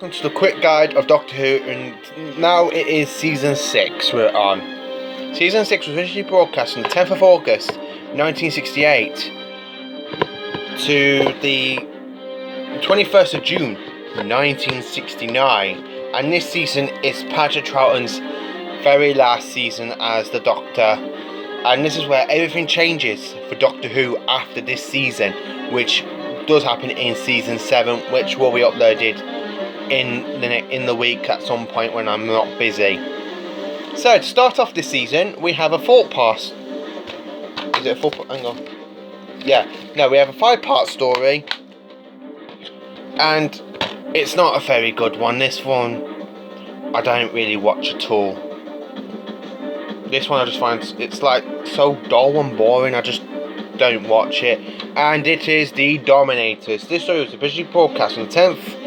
welcome to the quick guide of Doctor Who, and now it is season 6 we're on. Season 6 was originally broadcast on the 10th of August 1968 to the 21st of June 1969, and this season is Patrick Troughton's very last season as the Doctor, and this is where everything changes for Doctor Who after this season, which does happen in season 7, which will be uploaded in the week at some point when I'm not busy. So to start off this season, we have a 4-part. Is it a 4-part? Hang on. Yeah, no, we have a 5-part story, and it's not a very good one. This one I don't really watch at all. This one I just find it's like so dull and boring. I just don't watch it. And it is the Dominators. This story was originally broadcast on the 10th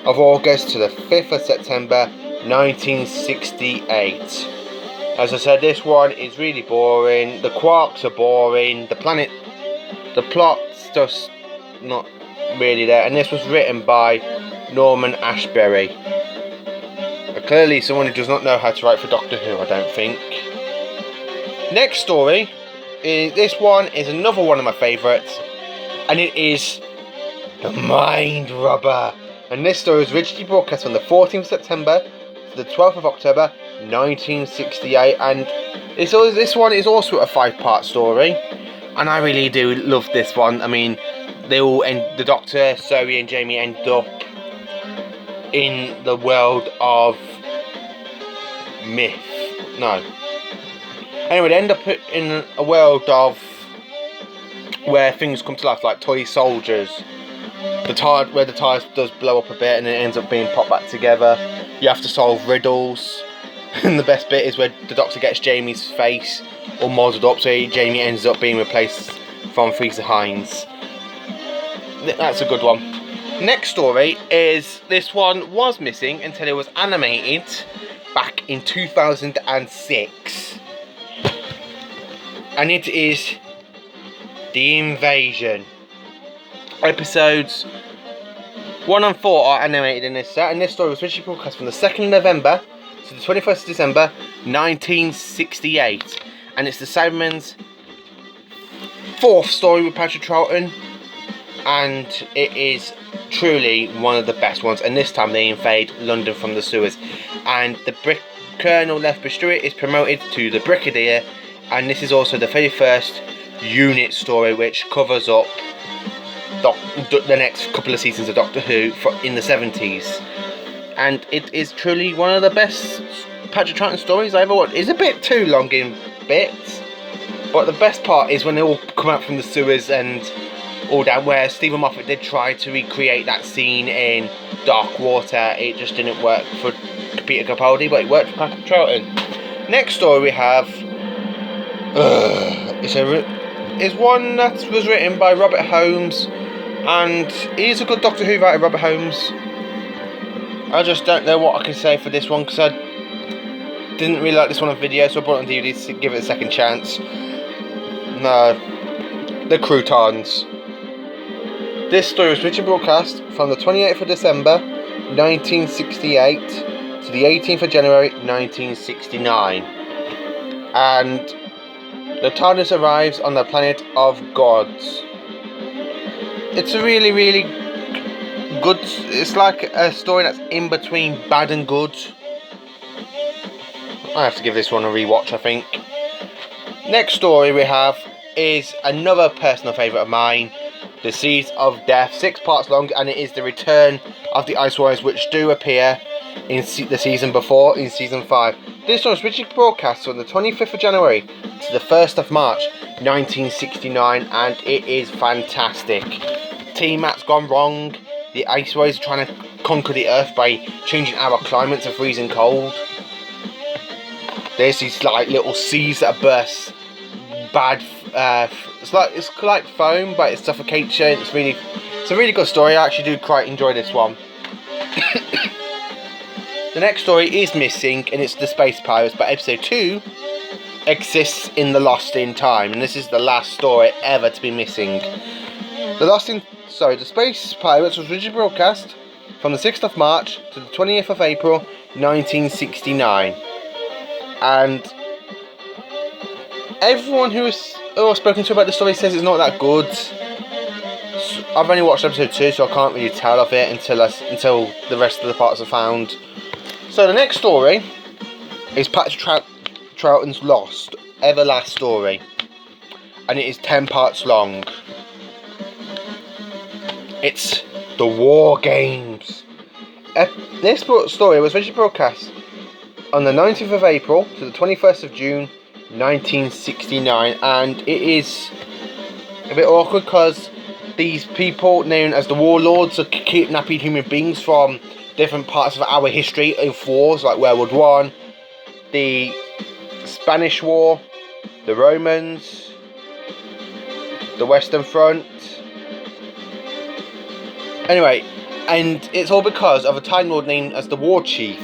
of August to the 5th of September 1968. As I said, this one is really boring. The quarks are boring. The plot's just not really there. And this was written by Norman Ashbery. Clearly someone who does not know how to write for Doctor Who, I don't think. Next story. This one is another one of my favourites, and it is The Mind Robber. And this story was originally broadcast on the 14th of September to the 12th of October 1968, and this one is also a 5-part story, and I really do love this one. I mean, the Doctor, Zoe and Jamie end up in the world of myth. No. Anyway, they end up in a world of where things come to life, like toy soldiers. Where the TARDIS does blow up a bit and it ends up being popped back together. You have to solve riddles. And the best bit is where the Doctor gets Jamie's face all modelled up, so Jamie ends up being replaced from Freezer Hines. That's a good one. Next story is, this one was missing until it was animated back in 2006. And it is The Invasion. Episodes 1 and 4 are animated in this set, and this story was originally broadcast from the 2nd of November to the 21st of December 1968, and it's the Cybermen's 4th story with Patrick Troughton, and it is truly one of the best ones. And this time they invade London from the sewers, and the Colonel Lethbridge Stewart is promoted to the Brigadier. And this is also the very first unit story, which covers up the next couple of seasons of Doctor Who in the 70s. And it is truly one of the best Patrick Troughton stories I ever watched. It's a bit too long in bits, but the best part is when they all come out from the sewers and all down, where Stephen Moffat did try to recreate that scene in Dark Water. It just didn't work for Peter Capaldi, but it worked for Patrick Troughton. Next story we have... It's one that was written by Robert Holmes, and he's a good Doctor Who writer, Robert Holmes. I just don't know what I can say for this one, because I didn't really like this one on video, so I brought it on DVD to give it a second chance. No, The Croutons. This story was originally broadcast from the 28th of December 1968 to the 18th of January 1969, and the TARDIS arrives on the planet of gods. It's a really, really good... It's like a story that's in between bad and good. I have to give this one a rewatch, I think. Next story we have is another personal favourite of mine, The Seeds of Death. 6 parts long, and it is the return of the Ice Warriors, which do appear in the season before, in season 5. This one was originally broadcast on the 25th of January to the 1st of March 1969, and it is fantastic. T-Mat's gone wrong. The Ice Warriors are trying to conquer the Earth by changing our climate to freezing cold. There's these like little seas that burst bad. It's like foam, but it suffocates you. It's a really good story. I actually do quite enjoy this one. The next story is missing, and it's The Space Pirates, but episode 2 exists in the Lost in Time, and this is the last story ever to be missing. The Space Pirates was originally broadcast from the 6th of March to the 20th of April 1969. And everyone who I've spoken to about the story says it's not that good. I've only watched episode 2, so I can't really tell of it until the rest of the parts are found. So the next story is Patrick Troughton's Lost, Everlast story, and it is 10 parts long. It's the War Games. This story was originally broadcast on the 19th of April to the 21st of June 1969, and it is a bit awkward because these people known as the warlords are kidnapping human beings from different parts of our history of wars, like World War One, the Spanish War, the Romans, the Western Front. Anyway, and it's all because of a Time Lord named as the War Chief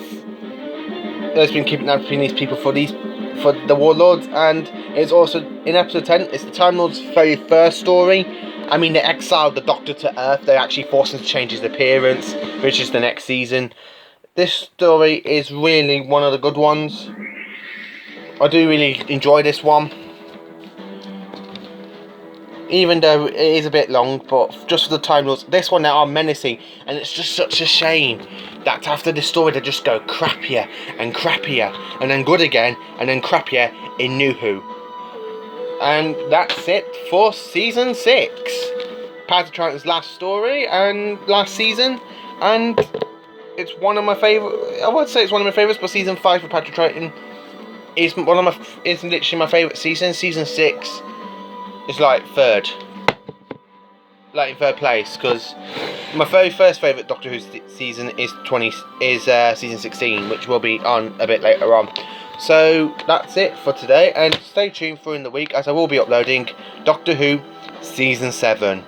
that's been kidnapping these people for the warlords. And it's also in episode 10. It's the Time Lord's very first story. I mean, they exiled the Doctor to Earth. They actually forced him to change his appearance, which is the next season. This story is really one of the good ones. I do really enjoy this one, even though it is a bit long. But just for the Time Lords, this one now are menacing, and it's just such a shame that after this story they just go crappier and crappier, and then good again, and then crappier in New Who. And that's it for season 6. Patrick Troughton's last story and last season, and it's one of my favourite. I would say it's one of my favourites, but season 5 for Patrick Troughton is literally my favourite season. Season 6 is like third, like in third place, because my very first favourite Doctor Who season is season 16, which will be on a bit later on. So that's it for today, and stay tuned for in the week as I will be uploading Doctor Who season 7.